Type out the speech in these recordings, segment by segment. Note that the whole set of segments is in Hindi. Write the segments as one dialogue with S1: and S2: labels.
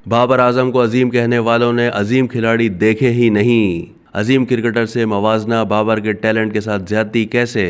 S1: बाबर आजम को अजीम कहने वालों ने अजीम खिलाड़ी देखे ही नहीं। अजीम क्रिकेटर से मवाजना बाबर के टैलेंट के साथ ज्यादती कैसे?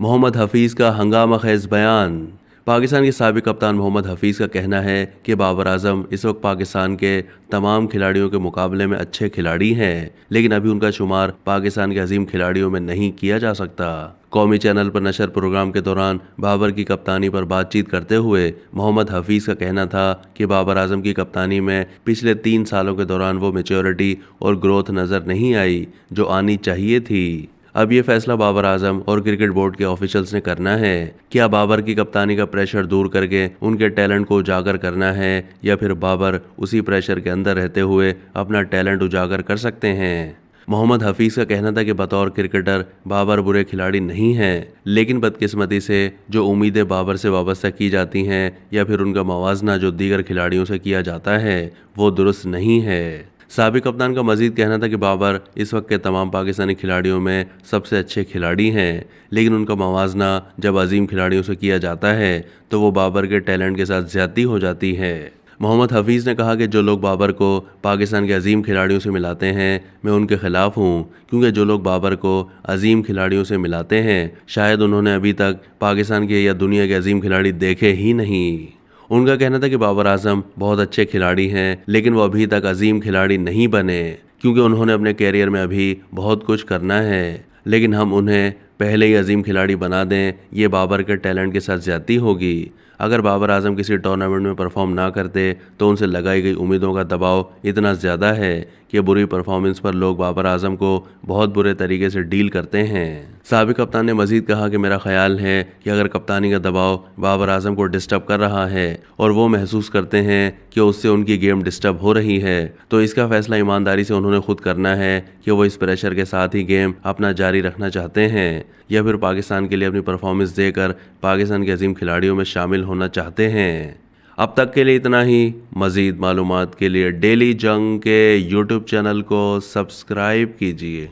S1: मोहम्मद हफीज का हंगामा खेज बयान। पाकिस्तान के साबिक कप्तान मोहम्मद हफीज का कहना है कि बाबर आजम इस वक्त पाकिस्तान के तमाम खिलाड़ियों के मुकाबले में अच्छे खिलाड़ी हैं, लेकिन अभी उनका शुमार पाकिस्तान के अजीम खिलाड़ियों में नहीं किया जा सकता। कौमी चैनल पर नशर प्रोग्राम के दौरान बाबर की कप्तानी पर बातचीत करते हुए मोहम्मद हफीज का कहना था कि बाबर आजम की कप्तानी में पिछले 3 सालों के दौरान वो मैच्योरिटी और ग्रोथ नजर नहीं आई जो आनी चाहिए थी। अब ये फैसला बाबर आजम और क्रिकेट बोर्ड के ऑफिशियल्स ने करना है। क्या बाबर की कप्तानी का प्रेशर दूर करके उनके टैलेंट को उजागर करना है, या फिर बाबर उसी प्रेशर के अंदर रहते हुए अपना टैलेंट उजागर कर सकते हैं? मोहम्मद हफीज का कहना था कि बतौर क्रिकेटर बाबर बुरे खिलाड़ी नहीं हैं, लेकिन बदकिस्मती से जो उम्मीदें बाबर से वाबस्ता की जाती हैं या फिर उनका मवाजना जो दीगर खिलाड़ियों से किया जाता है वो दुरुस्त नहीं है। साबिक कप्तान का मजीद कहना था कि बाबर इस वक्त के तमाम पाकिस्तानी खिलाड़ियों में सबसे अच्छे खिलाड़ी हैं, लेकिन उनका मवाजना जब अजीम खिलाड़ियों से किया जाता है तो वो बाबर के टैलेंट के साथ ज्यादती हो जाती है। मोहम्मद हफीज़ ने कहा कि जो लोग बाबर को पाकिस्तान के अजीम खिलाड़ियों से मिलाते हैं मैं उनके खिलाफ हूँ, क्योंकि जो लोग बाबर को अजीम खिलाड़ियों से मिलाते हैं शायद उन्होंने अभी तक पाकिस्तान के या दुनिया के अजीम खिलाड़ी देखे ही नहीं। उनका कहना था कि बाबर आजम बहुत अच्छे खिलाड़ी हैं, लेकिन वो अभी तक अजीम खिलाड़ी नहीं बने, क्योंकि उन्होंने अपने कैरियर में अभी बहुत कुछ करना है, लेकिन हम उन्हें पहले ही अजीम खिलाड़ी बना दें ये बाबर के टैलेंट के साथ ज्यादती होगी। अगर बाबर आजम किसी टूर्नामेंट में परफॉर्म ना करते तो उनसे लगाई गई उम्मीदों का दबाव इतना ज़्यादा है कि बुरी परफॉर्मेंस पर लोग बाबर आजम को बहुत बुरे तरीके से डील करते हैं। साबिक कप्तान ने मजीद कहा कि मेरा ख्याल है कि अगर कप्तानी का दबाव बाबर आजम को डिस्टर्ब कर रहा है और वो महसूस करते हैं कि उससे उनकी गेम डिस्टर्ब हो रही है, तो इसका फैसला ईमानदारी से उन्होंने खुद करना है कि वो इस प्रेशर के साथ ही गेम अपना जारी रखना चाहते हैं या फिर पाकिस्तान के लिए अपनी परफॉर्मेंस देकर पाकिस्तान के अजीम खिलाड़ियों में शामिल होना चाहते हैं। अब तक के लिए इतना ही। मज़ीद मालूमात के लिए डेली जंग के यूट्यूब चैनल को सब्सक्राइब कीजिए।